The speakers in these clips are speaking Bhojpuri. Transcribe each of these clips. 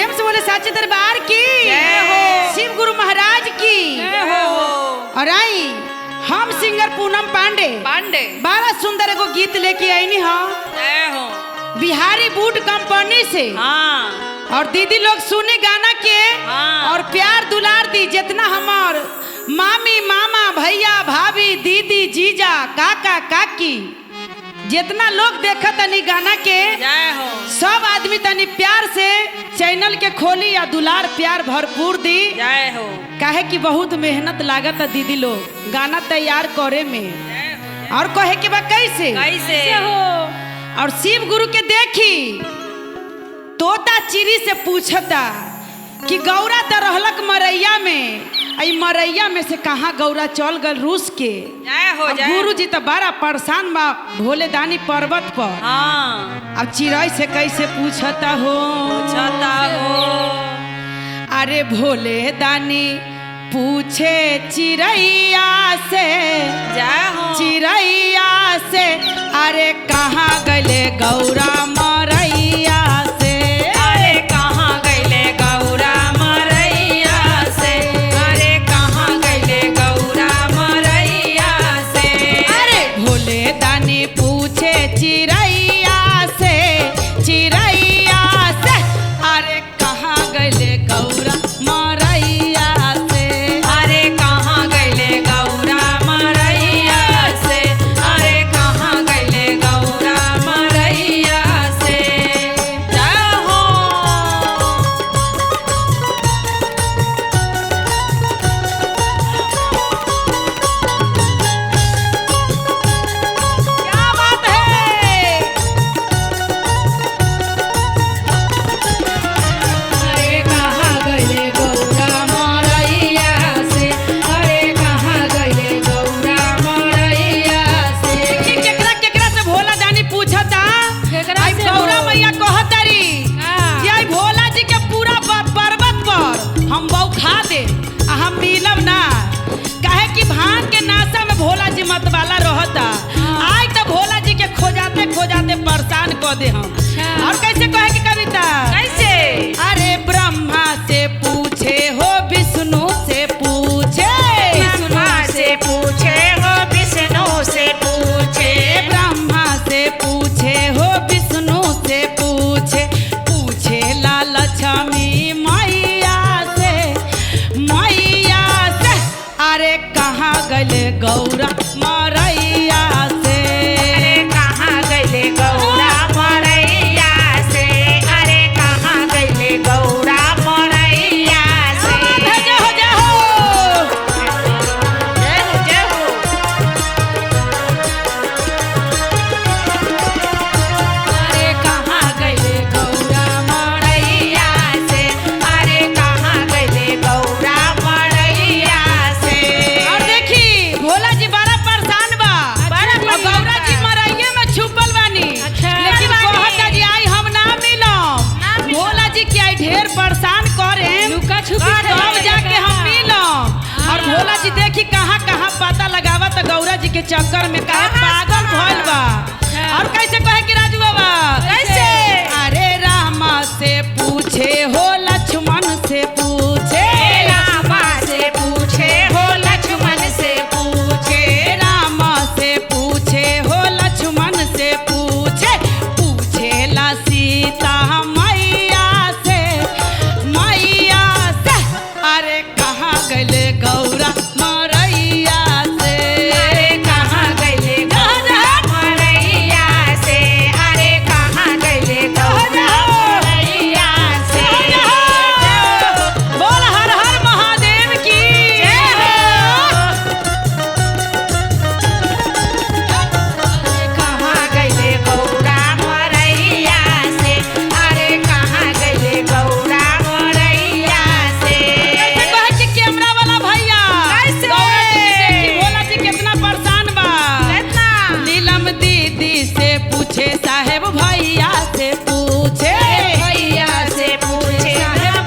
प्रेम से बोले साचे दरबार की जय हो। शिव गुरु महाराज की जय हो। और आई हम सिंगर पूनम पांडे बड़ा सुंदर एगो गीत लेके आईनी हाँ जय हो। बिहारी बूट कंपनी से। हाँ। और दीदी लोग सुनी गाना के हाँ। और प्यार दुलार दी जितना हमार मामी मामा भैया भाभी दीदी जीजा काका काकी जितना लोग देखा तनी गाना के जय हो। सब आदमी तनी प्यार से चैनल के खोली या दुलार प्यार भरपूर दी। जय हो। काहे कि बहुत मेहनत लागत है दीदी लोग गाना तैयार करे में। और कहे कि बा कैसे हो। और शिव गुरु के देखी तोता चिड़ी से पूछता कि गौरा तो रहलक मरैया में, आई मरैया में से कहाँ गौरा चल गल रूस के। जय हो। गुरु जी तो बड़ा परेशान बा भोले दानी पर्वत पर। हाँ। अब चिड़ै से कैसे पूछता हो अरे भोले दानी पूछे चिड़ैया से। जय हो। चिड़ैया से अरे कहाँ गले गौरा मरैया से। अरे कहाँ गईले गौरा मरैया से। अरे कहाँ गईले गौरा मरैया से। अरे भोले दानी पूछे चिड़ैया से। चिड़ैया से अरे कहाँ गले गौरा मरैया से। अरे कहाँ गईले गौरा मरैया से। अरे कहाँ गईले गौरा मरैया से। जय हो। क्या बात है। अरे कहाँ गईले गौरा मरैया से। अरे कहाँ गईले गौरा मरैया से। कि केकरा केकरा से भोला दानी पूछता। केकरा आई से गौरा हो? मैया कहतरी हाँ। कि आई भोला जी के पूरा पर्वत पर हम बौखा दे आ हम मिलब ना। काहे कि भांग के नाशा में भोला जी मतवाला रहता। आई तो भोला जी के खोजाते खोजाते परेशान कर दे हम। अच्छा। और कैसे कहे की कविता कैसे। अरे ब्रह्मा से पूछे हो विष्णु से पूछे। ब्रह्मा से पूछे हो विष्णु से पूछे। ब्रह्मा से पूछे हो विष्णु से पूछे। पूछे ला लक्ष्मी मैया से। मैया से अरे कहाँ गले गौरा मरैया से। अरे कहाँ गईले गौरा मरैया से। अरे कहाँ गईले गौरा मरैया से। जय हो जय हो। जय हो। जय हो। अरे कहाँ गईले गौरा मरैया से। अरे कहाँ गईले गौरा मरैया से। और देखी भोला जी बड़ा परेशान बा। बड़ा और गौरा जी मरैये में छुपल बानी। अच्छा। लेकिन कहता जी आई हम ना मिलम। ना मिलम। भोला जी के आई ढेर परेशान करे लुका छुपी तब करे। जाके हम मिलम। और भोला जी देखी कहाँ कहाँ पता लगावा तो गौरा जी के चक्कर में कहा पागल भइल बा। और कैसे कहे कि राजू बाबा कैसे? अरे रामा से पूछे हो लक्ष्मण से पूछे। रामा से पूछे हो लक्ष्मण से पूछे। रामा से पूछे हो लक्ष्मण से पूछे। पूछे ला सीता मैया से। मैया से अरे कहाँ गले गौरा मरैया से। अरे कहाँ गईले गौरा मरैया से। अरे कहाँ गईले गौरा मरैया से। बोल हर हर महादेव की जय हो। कहाँ गईले गौरा मरैया से। अरे कहाँ गईले गौरा मरैया से। कैसे कहे कि कैमरा वाला भैया कैसे? गौरा जी के देखी भोला जी कितना परेशान बा। कितना? नीलम दीदी से पूछे साहेब भैया से पूछे। भैया से पूछे।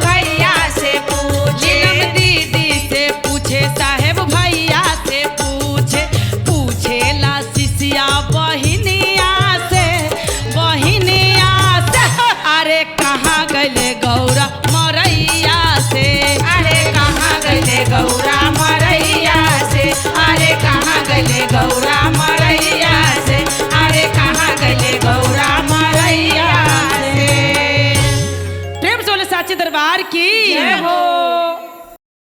भैया से पूछे। नीलम दीदी से पूछे साहेब भैया से पूछे। पूछे ला शिष्या बहिनिया से। बहिनिया से अरे कहाँ गले गौरा मरैया से, अरे कहाँ गले गौरा मरैया से। प्रेम से बोले साचे दरबार की जय हो।